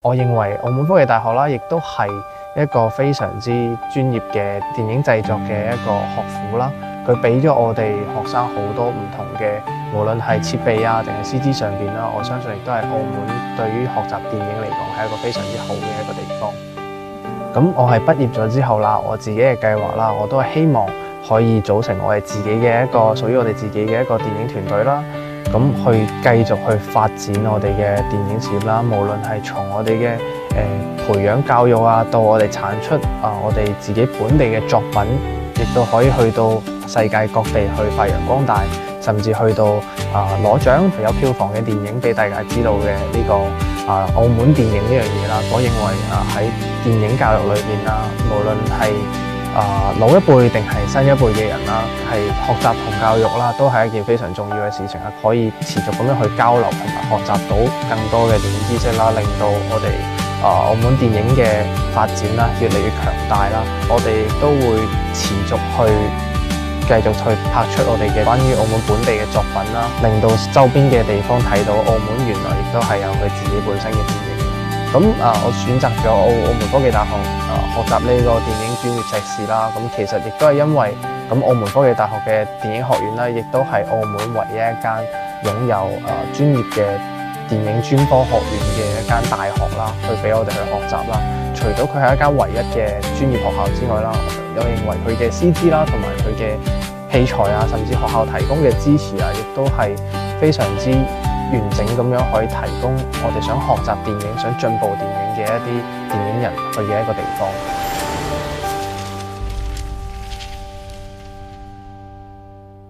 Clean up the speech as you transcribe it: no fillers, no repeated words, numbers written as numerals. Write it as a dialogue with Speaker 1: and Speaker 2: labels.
Speaker 1: 我認為澳門科技大學啦，亦都係一個非常之專業嘅電影製作嘅一個學府啦。佢俾咗我哋學生好多唔同嘅，無論係設備啊，定係師資上邊啦，我相信亦都係澳門對於學習電影嚟講係一個非常之好嘅一個地方。咁我係畢業咗之後啦，我自己嘅計劃啦，我都係希望可以組成我哋自己嘅一個屬於我哋自己嘅一個電影團隊啦。咁去繼續去發展我哋嘅電影事業啦，無論係從我哋嘅培養教育啊，到我哋產出我哋自己本地嘅作品，亦都可以去到世界各地去發揚光大，甚至去到攞獎有票房嘅電影俾大家知道嘅呢個澳門電影呢樣嘢啦。我認為喺電影教育裏面啦，無論係老一輩定係新一輩嘅人啦，係學習同教育啦，都係一件非常重要嘅事情啦。可以持續咁樣去交流同埋學習到更多嘅電影知識啦，令到我哋澳門電影嘅發展啦越嚟越強大啦。我哋都會持續去繼續去拍出我哋嘅關於澳門本地嘅作品啦，令到周邊嘅地方睇到澳門原來亦都係有佢自己本身嘅電影。咁我選擇咗澳門科技大學學習呢個電影專業碩士啦。咁其實亦都係因為澳門科技大學嘅電影學院啦，亦都係澳門唯一一間擁有專業嘅電影專科學院嘅一間大學啦，去俾我哋去學習啦。除咗佢係一間唯一嘅專業學校之外啦，我認為佢嘅師資啦，同埋佢嘅器材啊，甚至學校提供嘅支持啊，亦都係非常之完整咁樣可以提供我哋想學習電影、想進步電影嘅一啲電影人去嘅一個地方。